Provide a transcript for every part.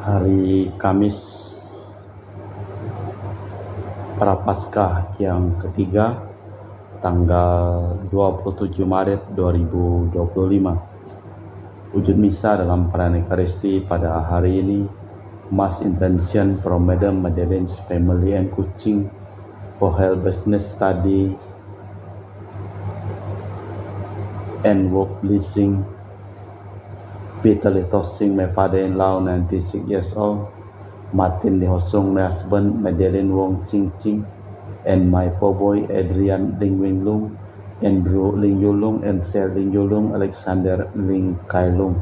Hari Kamis Prapaskah yang ketiga, tanggal 27 Maret 2025. Wujud misa dalam perayaan Ekaristi pada hari ini, Mass Intention from Madam Madeleine's Family and Kuching for her business study and work blessing. Peter Litosing, my father-in-law, 96 years old. Martin Lihosong, my husband, Madeleine Wong Ching Ching, and my poor boy, Adrian Ling Wing Lung, Andrew Ling Yulung, and Sel Ling Yulung, Alexander Ling Kai Lung.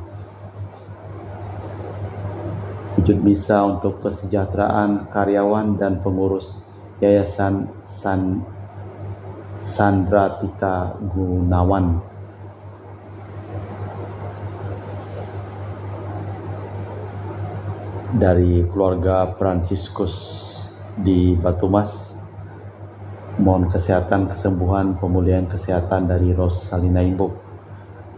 Wujud misa untuk kesejahteraan karyawan dan pengurus Yayasan Sandra Tika Gunawan. Dari keluarga Fransiskus di Batu Mas, mohon kesehatan, kesembuhan, pemulihan kesehatan dari Rosalina Imbuk,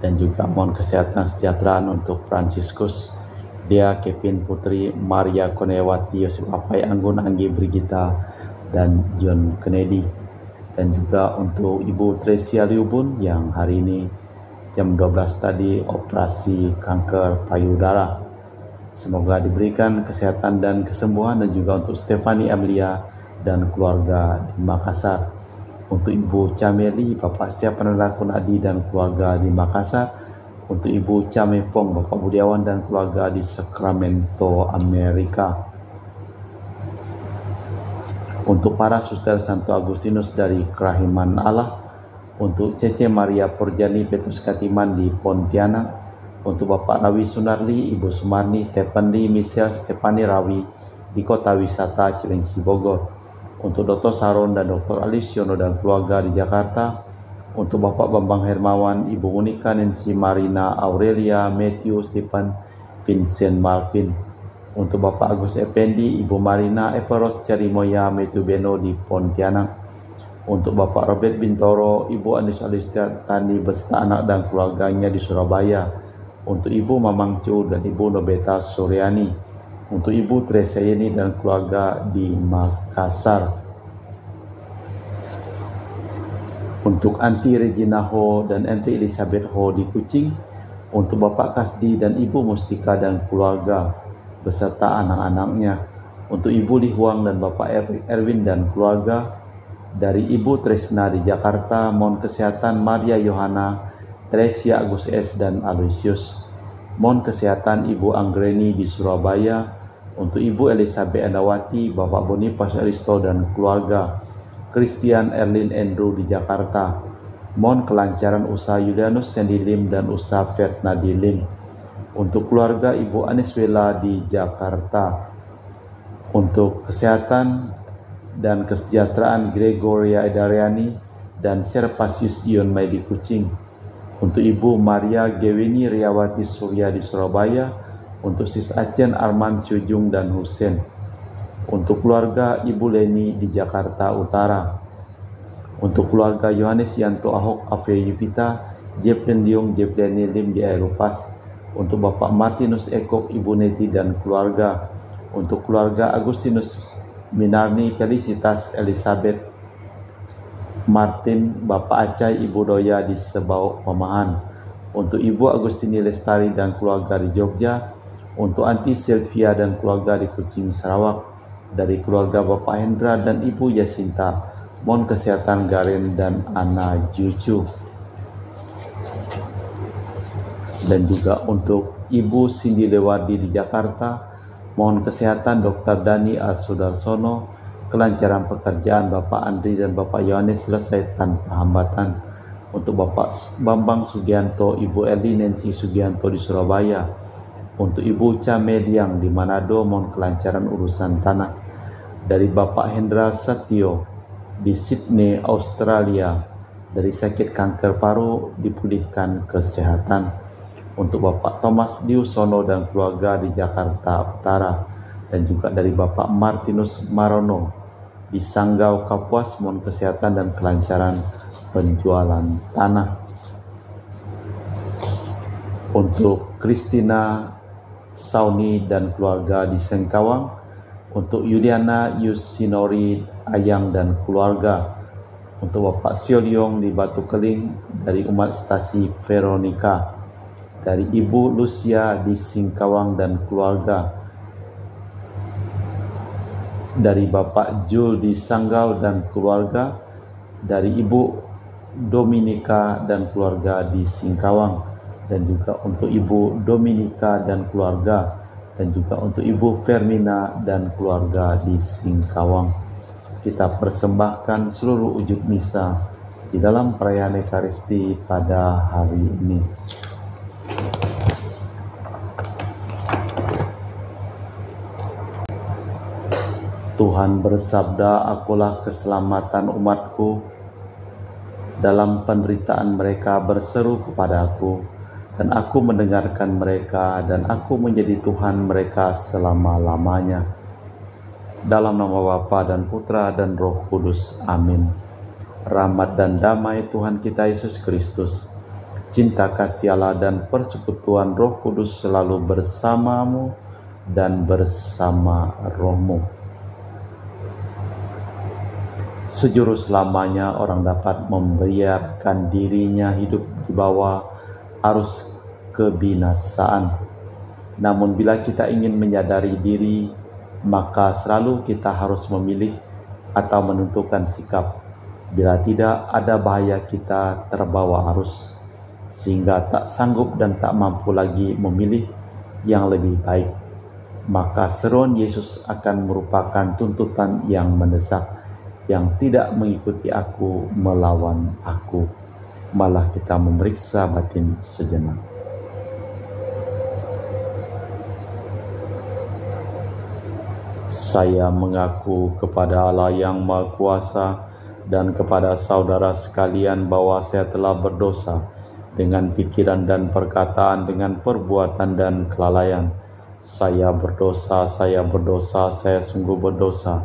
dan juga mohon kesehatan kesejahteraan untuk Fransiskus, Dia Kevin Putri, Maria Konewati, Yosef Apai Anggun, Anggi Brigita, dan John Kennedy, dan juga untuk Ibu Tresia Liubun yang hari ini jam 12 tadi operasi kanker payudara. Semoga diberikan kesehatan dan kesembuhan, dan juga untuk Stefani Amelia dan keluarga di Makassar. Untuk Ibu Cameli, Bapak Setiapan Adi dan keluarga di Makassar. Untuk Ibu Camepong, Bapak Budiawan dan keluarga di Sacramento, Amerika. Untuk para suster Santo Agustinus dari Kerahiman Allah. Untuk Cece Maria Porjani Petrus Katiman di Pontianak. Untuk Bapak Rawi Sunarli, Ibu Sumarni, Stephen Lee, Michelle Stefani Rawi di Kota Wisata Cilengsi, Bogor. Untuk Dr. Saron dan Dr. Alisiono dan keluarga di Jakarta. Untuk Bapak Bambang Hermawan, Ibu Monika, Nancy Marina, Aurelia, Matthew, Stephen, Vincent Malvin. Untuk Bapak Agus Effendi, Ibu Marina, Eperos Cerimoya, Matthew Beno di Pontianak. Untuk Bapak Robert Bintoro, Ibu Anis Alistani beserta anak dan keluarganya di Surabaya. Untuk Ibu Mamang Cu dan Ibu Nobeta Suryani. Untuk Ibu Teresa Yeni dan keluarga di Makassar. Untuk Anti Regina Ho dan Anti Elizabeth Ho di Kuching. Untuk Bapak Kasdi dan Ibu Mustika dan keluarga beserta anak-anaknya. Untuk Ibu Li Huang dan Bapak Erwin dan keluarga. Dari Ibu Tresna di Jakarta, mohon kesehatan Maria Yohana, Tresia Agus S. dan Aloysius. Mohon kesehatan Ibu Anggreni di Surabaya. Untuk Ibu Elizabeth Andawati, Bapak Boniface Aristo dan keluarga. Christian Erlin Andrew di Jakarta. Mohon kelancaran usaha Julianus Sandy Lim dan usaha Ferdinand Lim. Untuk keluarga Ibu Aniswela di Jakarta. Untuk kesehatan dan kesejahteraan Gregoria Edariani dan Serpasius Ion Mai di Kuching. Untuk Ibu Maria Gewini Riawati Surya di Surabaya. Untuk Sis Acen Arman Syujung dan Husen. Untuk keluarga Ibu Leni di Jakarta Utara. Untuk keluarga Yohanes Yanto Ahok Ave Yupita, Jeplen Diong Jepleni Lim di Aeropas. Untuk Bapak Martinus Ekok, Ibu Neti dan keluarga. Untuk keluarga Agustinus Minarni Felicitas Elizabeth Martin, Bapak Acai, Ibu Doya di Sebau Pemahan. Untuk Ibu Agustini Lestari dan keluarga di Jogja. Untuk Anti Sylvia dan keluarga di Kuching, Sarawak. Dari keluarga Bapak Hendra dan Ibu Yasinta, mohon kesehatan Garen dan Ana Jucu. Dan juga untuk Ibu Cindy Lewardi di Jakarta, mohon kesehatan Dr. Dani Sudarsono, kelancaran pekerjaan Bapak Andri dan Bapak Yohanes selesai tanpa hambatan. Untuk Bapak Bambang Sugianto, Ibu Eli Nancy Sugianto di Surabaya. Untuk Ibu Camediang di Manado, mohon kelancaran urusan tanah. Dari Bapak Hendra Satyo di Sydney, Australia, dari sakit kanker paru dipulihkan kesehatan. Untuk Bapak Thomas Diusono dan keluarga di Jakarta Utara. Dan juga dari Bapak Martinus Marono di Sanggau, Kapuas, mohon kesehatan dan kelancaran penjualan tanah. Untuk Christina Sauni dan keluarga di Sengkawang, untuk Yuliana Yusinori Ayang dan keluarga, untuk Bapak Sioliong di Batu Keling dari umat stasi Veronica, dari Ibu Lucia di Singkawang dan keluarga, dari Bapak Jul di Sanggau dan keluarga, dari Ibu Dominika dan keluarga di Singkawang, dan juga untuk Ibu Dominika dan keluarga, dan juga untuk Ibu Fermina dan keluarga di Singkawang. Kita persembahkan seluruh ujug misa di dalam perayaan Ekaristi pada hari ini. Tuhan bersabda, "Akulah keselamatan umatku. Dalam penderitaan mereka berseru kepadaku, dan aku mendengarkan mereka, dan aku menjadi Tuhan mereka selama-lamanya." Dalam nama Bapa dan Putra dan Roh Kudus. Amin. Rahmat dan damai Tuhan kita Yesus Kristus, cinta kasih Allah dan persekutuan Roh Kudus selalu bersamamu dan bersama rohmu. Sejuru selamanya orang dapat membiarkan dirinya hidup di bawah arus kebinasaan. Namun bila kita ingin menyadari diri, maka selalu kita harus memilih atau menentukan sikap. Bila tidak, ada bahaya kita terbawa arus, sehingga tak sanggup dan tak mampu lagi memilih yang lebih baik. Maka seruan Yesus akan merupakan tuntutan yang mendesak, yang tidak mengikuti aku melawan aku. Malah kita memeriksa batin sejenak. Saya mengaku kepada Allah yang Maha Kuasa dan kepada saudara sekalian bahwa saya telah berdosa dengan pikiran dan perkataan, dengan perbuatan dan kelalaian. Saya berdosa, saya sungguh berdosa.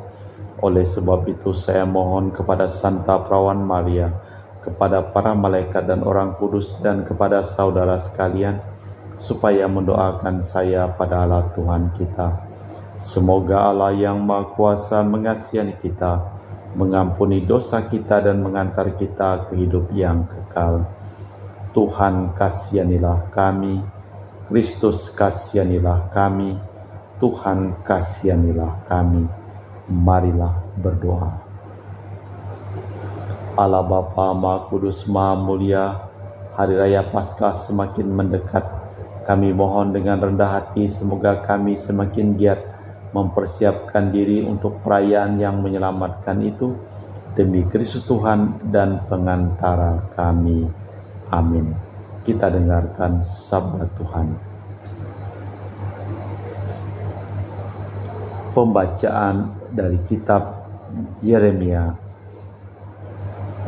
Oleh sebab itu saya mohon kepada Santa Perawan Maria, kepada para malaikat dan orang kudus, dan kepada saudara sekalian, supaya mendoakan saya pada Allah Tuhan kita. Semoga Allah yang Maha Kuasa mengasihani kita, mengampuni dosa kita, dan mengantar kita ke hidup yang kekal. Tuhan kasihanilah kami, Kristus kasihanilah kami, Tuhan kasihanilah kami. Marilah berdoa. Allah Bapa Maha Kudus Maha Mulia, Hari Raya Paskah semakin mendekat. Kami mohon dengan rendah hati semoga kami semakin giat mempersiapkan diri untuk perayaan yang menyelamatkan itu, demi Kristus Tuhan dan pengantara kami. Amin. Kita dengarkan sabda Tuhan. Pembacaan dari kitab Yeremia.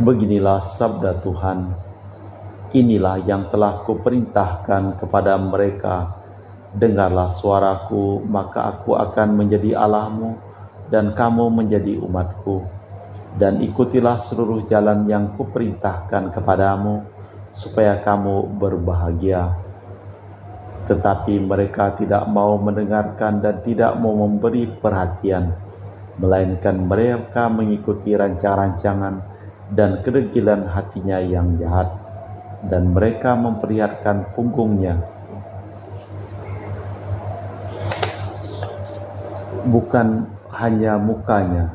Beginilah sabda Tuhan, inilah yang telah kuperintahkan kepada mereka, dengarlah suaraku, maka aku akan menjadi Allahmu, dan kamu menjadi umatku. Dan ikutilah seluruh jalan yang kuperintahkan kepadamu, supaya kamu berbahagia. Tetapi mereka tidak mau mendengarkan dan tidak mau memberi perhatian, melainkan mereka mengikuti rancang-rancangan dan kedegilan hatinya yang jahat, dan mereka memperlihatkan punggungnya, bukan hanya mukanya.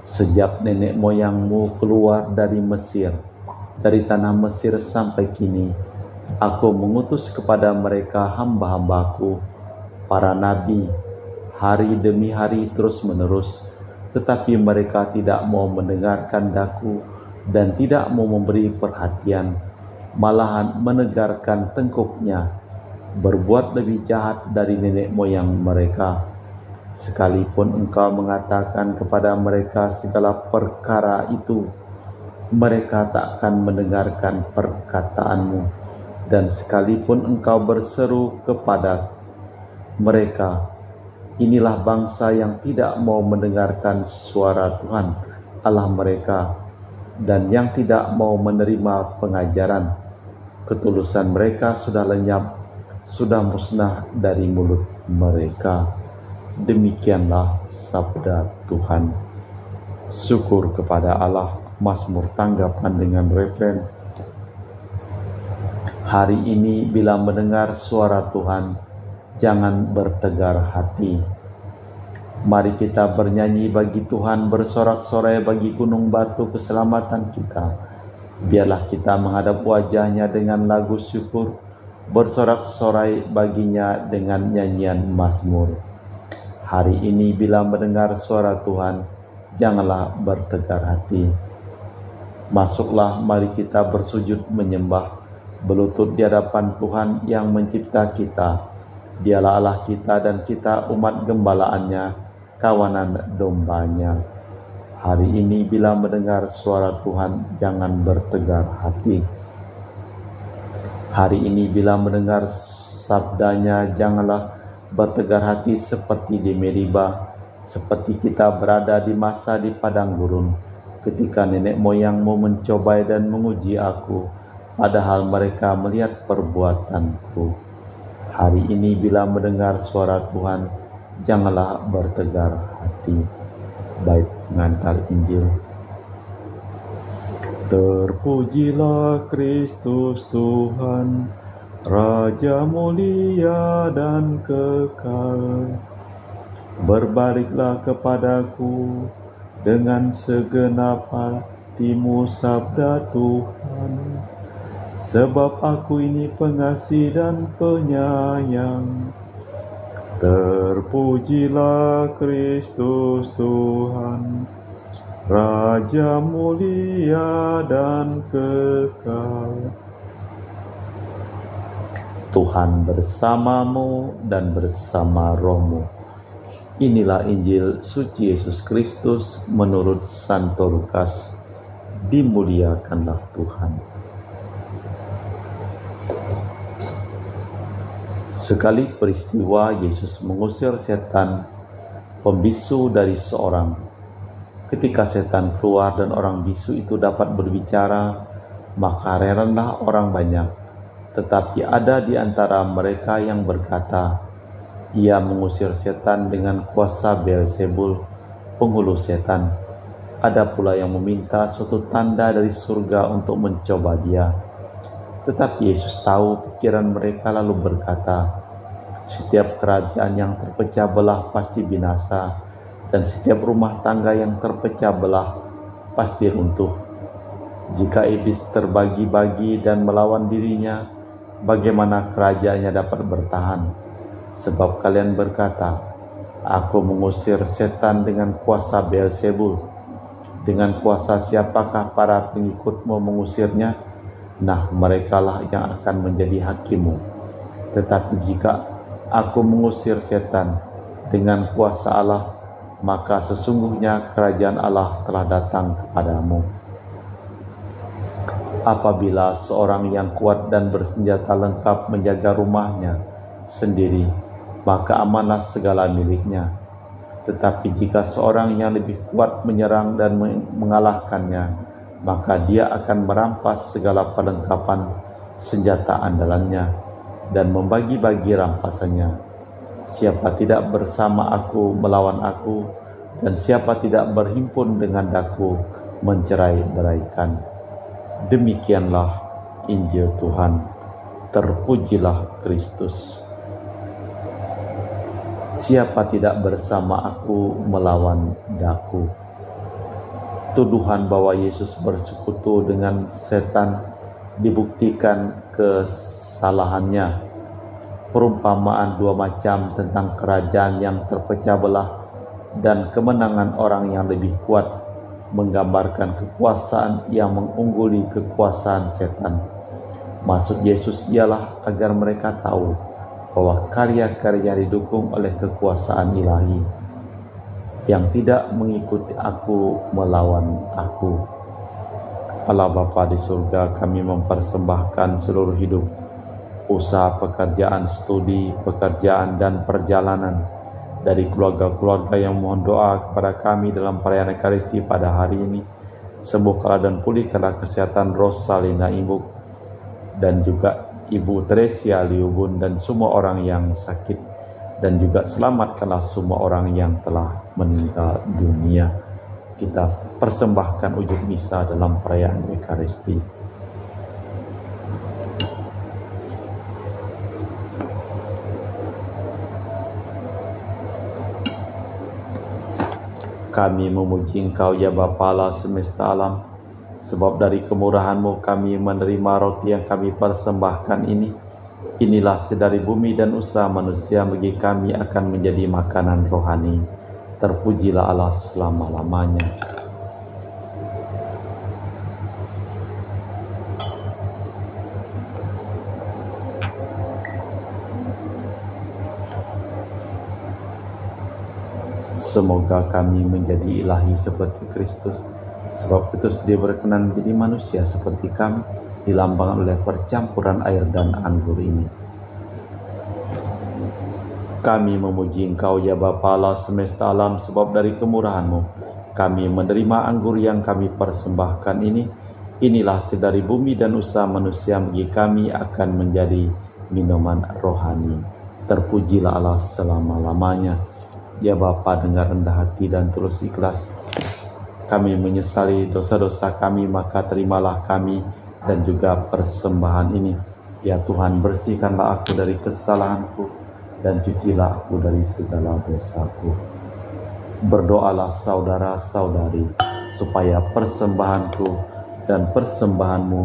Sejak nenek moyangmu keluar dari Mesir, dari tanah Mesir sampai kini, aku mengutus kepada mereka hamba-hambaku, para nabi, hari demi hari terus menerus, tetapi mereka tidak mau mendengarkan daku dan tidak mau memberi perhatian, malahan menegarkan tengkuknya, berbuat lebih jahat dari nenek moyang mereka. Sekalipun engkau mengatakan kepada mereka segala perkara itu, mereka tak akan mendengarkan perkataanmu. Dan sekalipun engkau berseru kepada mereka, inilah bangsa yang tidak mau mendengarkan suara Tuhan Allah mereka, dan yang tidak mau menerima pengajaran. Ketulusan mereka sudah lenyap, sudah musnah dari mulut mereka. Demikianlah sabda Tuhan. Syukur kepada Allah. Mazmur tanggapan dengan refren. Hari ini bila mendengar suara Tuhan, jangan bertegar hati. Mari kita bernyanyi bagi Tuhan, bersorak-sorai bagi gunung batu keselamatan kita. Biarlah kita menghadap wajahnya dengan lagu syukur, bersorak-sorai baginya dengan nyanyian mazmur. Hari ini bila mendengar suara Tuhan, janganlah bertegar hati. Masuklah, mari kita bersujud menyembah, berlutut di hadapan Tuhan yang mencipta kita. Dialah Allah kita dan kita umat gembalaannya, kawanan dombanya. Hari ini bila mendengar suara Tuhan, jangan bertegar hati. Hari ini bila mendengar sabdanya, janganlah bertegar hati seperti di Meriba, seperti kita berada di masa di padang gurun, ketika nenek moyangmu mencobai dan menguji aku, padahal mereka melihat perbuatanku. Hari ini bila mendengar suara Tuhan, janganlah bertegar hati. Bait pengantar Injil. Terpujilah Kristus Tuhan, Raja mulia dan kekal. Berbaliklah kepadaku dengan segenap hatimu, sabda Tuhan. Sebab aku ini pengasih dan penyayang. Terpujilah Kristus Tuhan, Raja mulia dan kekal. Tuhan bersamamu dan bersama rohmu. Inilah Injil suci Yesus Kristus menurut Santo Lukas. Dimuliakanlah Tuhan. Sekali peristiwa Yesus mengusir setan pembisu dari seorang. Ketika setan keluar dan orang bisu itu dapat berbicara, maka heranlah orang banyak. Tetapi ada di antara mereka yang berkata, ia mengusir setan dengan kuasa Beelzebul, penghulu setan. Ada pula yang meminta suatu tanda dari surga untuk mencoba dia. Tetapi Yesus tahu pikiran mereka lalu berkata, setiap kerajaan yang terpecah belah pasti binasa, dan setiap rumah tangga yang terpecah belah pasti runtuh. Jika iblis terbagi-bagi dan melawan dirinya, bagaimana kerajaannya dapat bertahan? Sebab kalian berkata, aku mengusir setan dengan kuasa Beelzebul. Dengan kuasa siapakah para pengikutmu mengusirnya? Nah, merekalah yang akan menjadi hakimmu. Tetapi jika aku mengusir setan dengan kuasa Allah, maka sesungguhnya kerajaan Allah telah datang kepadamu. Apabila seorang yang kuat dan bersenjata lengkap menjaga rumahnya sendiri, maka amanlah segala miliknya. Tetapi jika seorang yang lebih kuat menyerang dan mengalahkannya, maka dia akan merampas segala perlengkapan senjata andalannya dan membagi-bagi rampasannya. Siapa tidak bersama aku melawan aku, dan siapa tidak berhimpun dengan aku mencerai-beraikan. Demikianlah Injil Tuhan. Terpujilah Kristus. Siapa tidak bersama aku melawan daku. Tuduhan bahwa Yesus bersekutu dengan setan dibuktikan kesalahannya. Perumpamaan dua macam tentang kerajaan yang terpecah belah dan kemenangan orang yang lebih kuat menggambarkan kekuasaan yang mengungguli kekuasaan setan. Maksud Yesus ialah agar mereka tahu bahwa karya-karya didukung oleh kekuasaan ilahi. Yang tidak mengikuti aku melawan aku. Allah Bapa di surga, kami mempersembahkan seluruh hidup, usaha, pekerjaan, studi, pekerjaan dan perjalanan dari keluarga-keluarga yang mohon doa kepada kami dalam perayaan Ekaristi pada hari ini. Sembuhkanlah dan pulihkanlah kesehatan Rosalina Ibu, dan juga Ibu Teresia Liubun dan semua orang yang sakit, dan juga selamatkanlah semua orang yang telah meninggal dunia. Kita persembahkan ujung misa dalam perayaan Ekaristi. Kami memuji Engkau ya Bapa Allah semesta alam, sebab dari kemurahan-Mu kami menerima roti yang kami persembahkan ini. Inilah sedari bumi dan usaha manusia bagi kami akan menjadi makanan rohani. Terpujilah Allah selama-lamanya. Semoga kami menjadi ilahi seperti Kristus, sebab Kristus Dia berkenan menjadi manusia seperti kami, dilambangkan oleh percampuran air dan anggur ini. Kami memuji Engkau ya Bapa Allah semesta alam, sebab dari kemurahan-Mu kami menerima anggur yang kami persembahkan ini. Inilah sedari bumi dan usaha manusia bagi kami akan menjadi minuman rohani. Terpujilah Allah selama-lamanya. Ya Bapa, dengar rendah hati dan tulus ikhlas kami menyesali dosa-dosa kami, maka terimalah kami dan juga persembahan ini. Ya Tuhan, bersihkanlah aku dari kesalahanku dan cucilah aku dari segala dosaku. Berdoalah saudara-saudari supaya persembahanku dan persembahanmu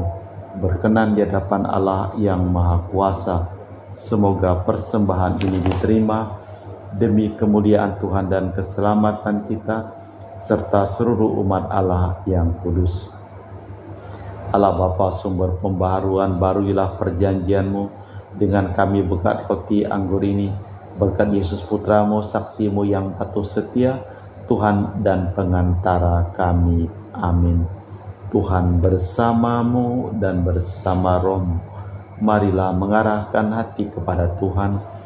berkenan di hadapan Allah yang Maha Kuasa. Semoga persembahan ini diterima demi kemuliaan Tuhan dan keselamatan kita serta seluruh umat Allah yang kudus. Allah Bapa sumber pembaharuan, baruilah perjanjian-Mu dengan kami berkat roti anggur ini, berkat Yesus Putra-Mu, saksi-Mu yang patuh setia, Tuhan dan pengantara kami. Amin. Tuhan bersamamu dan bersama roh-Mu. Marilah mengarahkan hati kepada Tuhan.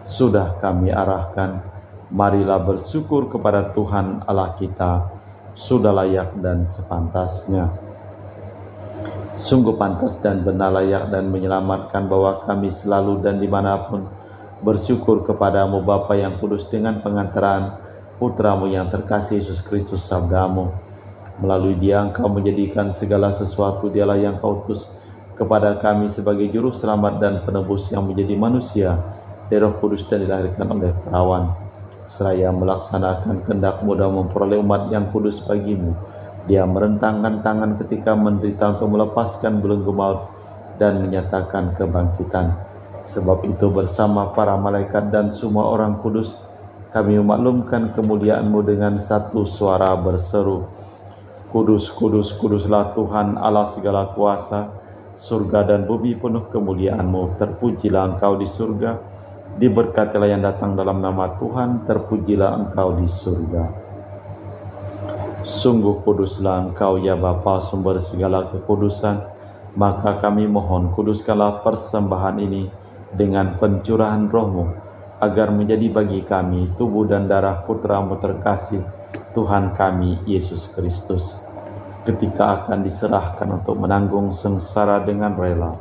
Sudah kami arahkan, marilah bersyukur kepada Tuhan Allah kita. Sudah layak dan sepantasnya. Sungguh pantas dan benar, layak dan menyelamatkan bahwa kami selalu dan dimanapun bersyukur kepadamu Bapa yang kudus, dengan pengantaran Putra-Mu yang terkasih Yesus Kristus sabda-Mu. Melalui Dia Engkau menjadikan segala sesuatu. Dialah yang Kau utus kepada kami sebagai juru selamat dan penebus yang menjadi manusia dari Roh Kudus dan dilahirkan oleh perawan, seraya melaksanakan kehendak-Mu dan memperoleh umat yang kudus bagi-Mu. Dia merentangkan tangan ketika menderita untuk melepaskan belenggu maut dan menyatakan kebangkitan. Sebab itu bersama para malaikat dan semua orang kudus, kami memaklumkan kemuliaan-Mu dengan satu suara berseru, Kudus, kudus, kuduslah Tuhan Allah segala kuasa, surga dan bumi penuh kemuliaan-Mu. Terpujilah Engkau di surga, diberkatilah yang datang dalam nama Tuhan, terpujilah Engkau di surga. Sungguh kuduslah Engkau ya Bapa, sumber segala kekudusan. Maka kami mohon, kuduskanlah persembahan ini dengan pencurahan Roh-Mu, agar menjadi bagi kami tubuh dan darah Putra-Mu terkasih, Tuhan kami Yesus Kristus. Ketika akan diserahkan untuk menanggung sengsara dengan rela,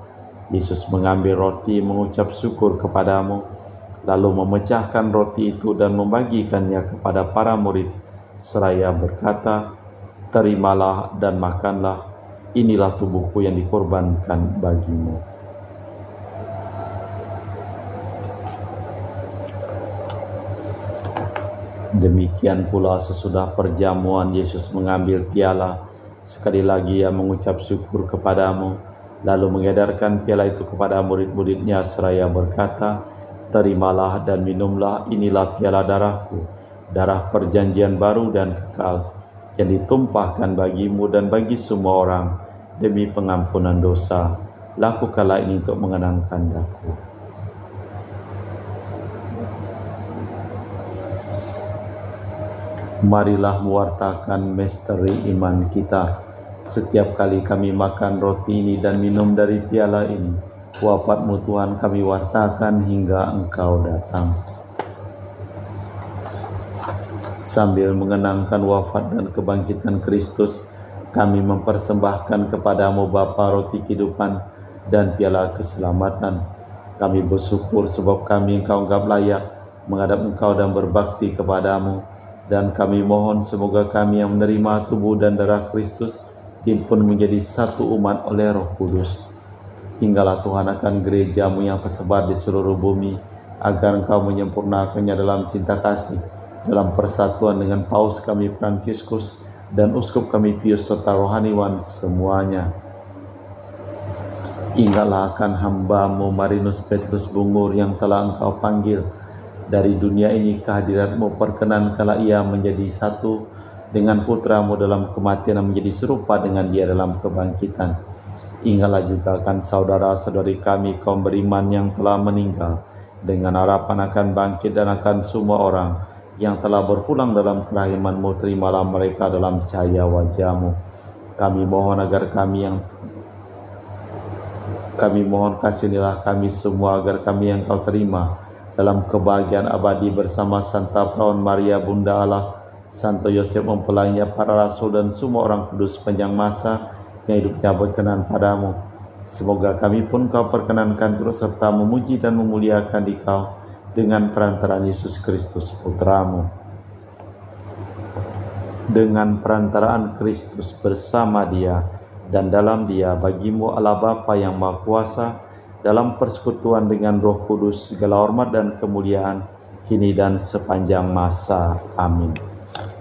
Yesus mengambil roti, mengucap syukur kepadamu, lalu memecahkan roti itu dan membagikannya kepada para murid, seraya berkata, terimalah dan makanlah, inilah tubuhku yang dikorbankan bagimu. Demikian pula sesudah perjamuan Yesus mengambil piala, sekali lagi Ia mengucap syukur kepadamu, lalu mengedarkan piala itu kepada murid-murid-Nya seraya berkata, terimalah dan minumlah, inilah piala darahku, darah perjanjian baru dan kekal, yang ditumpahkan bagimu dan bagi semua orang demi pengampunan dosa. Lakukanlah ini untuk mengenangkan Aku. Marilah mewartakan misteri iman kita. Setiap kali kami makan roti ini dan minum dari piala ini, wafat-Mu Tuhan kami wartakan hingga Engkau datang. Sambil mengenangkan wafat dan kebangkitan Kristus, kami mempersembahkan kepadamu Bapa roti kehidupan, dan piala keselamatan. Kami bersyukur sebab kami Engkau anggap layak menghadap Engkau dan berbakti kepadamu. Dan kami mohon semoga kami yang menerima tubuh dan darah Kristus dihimpun menjadi satu umat oleh Roh Kudus. Hinggalah Tuhan akan gereja-Mu yang tersebar di seluruh bumi, agar Engkau menyempurnakannya dalam cinta kasih, dalam persatuan dengan Paus kami Fransiskus dan Uskup kami Pius serta rohaniwan semuanya. Ingatlah akan hamba-Mu Marinus Petrus Bungur yang telah Engkau panggil dari dunia ini kehadirat-Mu, perkenankanlah ia menjadi satu dengan putra-Mu dalam kematian dan menjadi serupa dengan Dia dalam kebangkitan. Ingatlah juga akan saudara-saudari kami kaum beriman yang telah meninggal, dengan harapan akan bangkit, dan akan semua orang yang telah berpulang dalam kerahiman-Mu, terimalah mereka dalam cahaya wajah-Mu. Kami mohon kasihanilah kami semua agar kami yang Kau terima dalam kebahagiaan abadi bersama Santa Perawan Maria Bunda Allah, Santo Yosef mempelainya, para rasul dan semua orang kudus sepanjang masa yang hidupnya berkenan padamu. Semoga kami pun Kau perkenankan terus serta memuji dan memuliakan Dikau dengan perantaraan Yesus Kristus Putra-Mu. Dengan perantaraan Kristus bersama Dia dan dalam Dia, bagi-Mu Allah Bapa yang Maha Kuasa, dalam persekutuan dengan Roh Kudus, segala hormat dan kemuliaan kini dan sepanjang masa. Amin.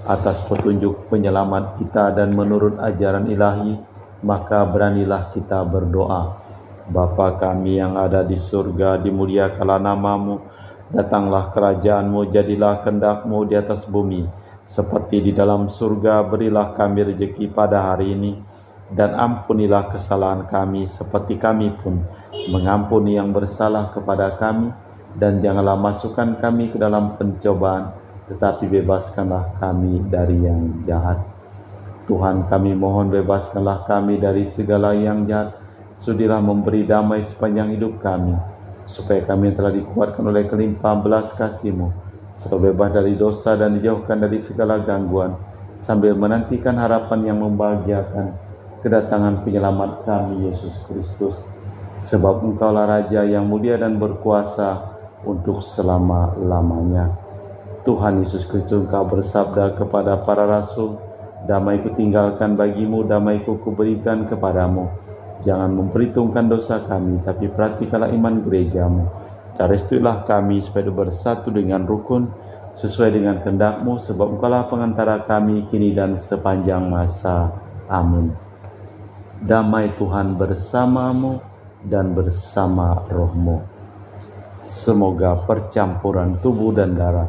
Atas petunjuk penyelamat kita dan menurut ajaran ilahi, maka beranilah kita berdoa. Bapa kami yang ada di surga, dimuliakanlah nama-Mu, datanglah kerajaan-Mu, jadilah kehendak-Mu di atas bumi seperti di dalam surga. Berilah kami rezeki pada hari ini, dan ampunilah kesalahan kami seperti kami pun mengampuni yang bersalah kepada kami, dan janganlah masukkan kami ke dalam pencobaan, tetapi bebaskanlah kami dari yang jahat. Tuhan, kami mohon bebaskanlah kami dari segala yang jahat. Sudilah memberi damai sepanjang hidup kami, supaya kami telah dikuatkan oleh kelimpahan belas kasih-Mu, selalu bebas dari dosa dan dijauhkan dari segala gangguan, sambil menantikan harapan yang membahagiakan, kedatangan penyelamat kami, Yesus Kristus. Sebab Engkaulah Raja yang mulia dan berkuasa untuk selama-lamanya. Tuhan Yesus Kristus, Engkau bersabda kepada para rasul, damai-Ku tinggalkan bagimu, damai-Ku kuberikan kepadamu. Jangan memperhitungkan dosa kami, tapi perhatikanlah iman gereja-Mu. Dan restuilah kami supaya bersatu dengan rukun, sesuai dengan kehendak-Mu, sebab Engkaulah pengantara kami kini dan sepanjang masa. Amin. Damai Tuhan bersamamu dan bersama rohmu. Semoga percampuran tubuh dan darah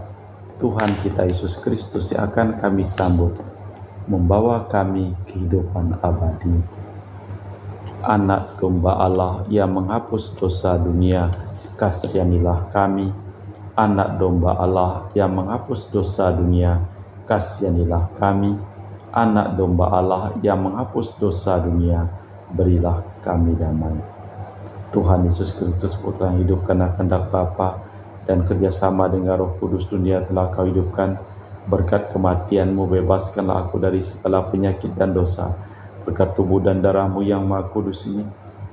Tuhan kita Yesus Kristus yang akan kami sambut membawa kami kehidupan abadi. Anak domba Allah yang menghapus dosa dunia, kasihanilah kami. Anak domba Allah yang menghapus dosa dunia, kasihanilah kami. Anak domba Allah yang menghapus dosa dunia, berilah kami damai. Tuhan Yesus Kristus, Putra yang hidup karena kehendak Bapa dan kerjasama dengan Roh Kudus, dunia telah Kau hidupkan. Berkat kematian-Mu, bebaskanlah aku dari segala penyakit dan dosa. Berkat tubuh dan darah-Mu yang Maha Kudus ini,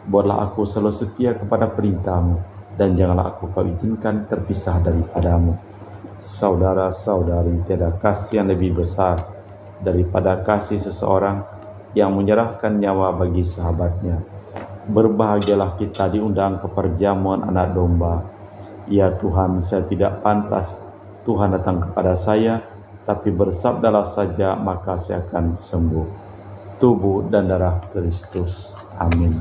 buatlah aku selalu setia kepada perintah-Mu, dan janganlah aku Kau izinkan terpisah daripadamu. Saudara-saudari, tiada kasih yang lebih besar daripada kasih seseorang yang menyerahkan nyawa bagi sahabatnya. Berbahagialah kita diundang ke perjamuan anak domba. Ya Tuhan, saya tidak pantas Tuhan datang kepada saya, tapi bersabdalah saja, maka saya akan sembuh. Tubuh dan darah Kristus. Amin.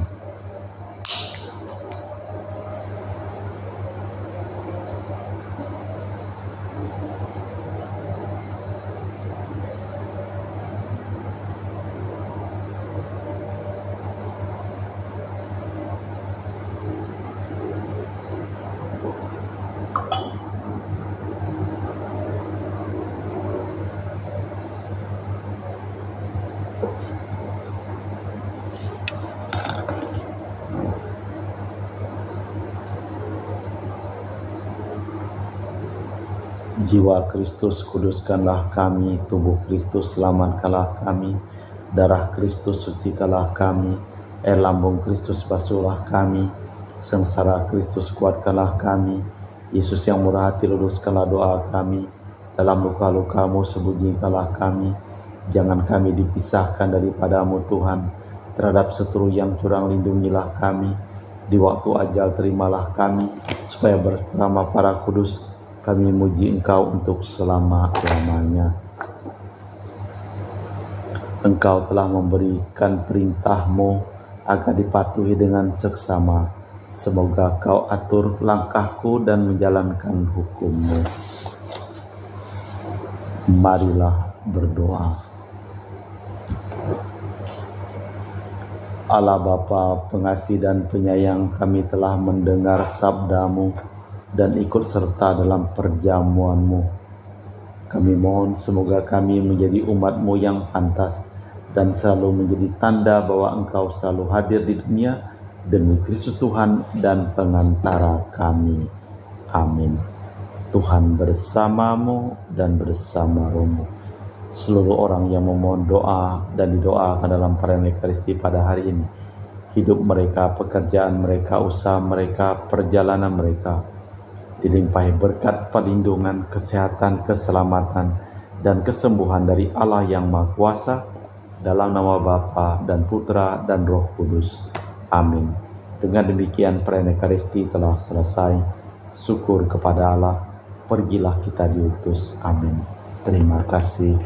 Jiwa Kristus, kuduskanlah kami. Tubuh Kristus, selamatkanlah kami. Darah Kristus, sucikanlah kami. Air lambung Kristus basuhlah kami, sengsara Kristus kuatkanlah kami, Yesus yang murah hati luruskanlah doa kami, dalam luka-lukamu sembunyikanlah kami, jangan kami dipisahkan daripadamu Tuhan, terhadap seturu yang curang lindungilah kami, di waktu ajal terimalah kami, supaya bersama para kudus kami muji Engkau untuk selama-lamanya. Engkau telah memberikan perintah-Mu agar dipatuhi dengan seksama. Semoga Kau atur langkahku dan menjalankan hukum-Mu. Marilah berdoa. Allah Bapa pengasih dan penyayang, kami telah mendengar sabda-Mu dan ikut serta dalam perjamuan-Mu. Kami mohon semoga kami menjadi umat-Mu yang pantas dan selalu menjadi tanda bahwa Engkau selalu hadir di dunia demi Kristus Tuhan dan pengantara kami. Amin. Tuhan bersamamu dan bersama rohmu. Seluruh orang yang memohon doa dan didoakan dalam perayaan Ekaristi pada hari ini, hidup mereka, pekerjaan mereka, usaha mereka, perjalanan mereka, dilimpahi berkat perlindungan, kesehatan, keselamatan, dan kesembuhan dari Allah yang Maha Kuasa, dalam nama Bapa dan Putra dan Roh Kudus. Amin. Dengan demikian perayaan Ekaristi telah selesai. Syukur kepada Allah. Pergilah kita diutus. Amin. Terima kasih.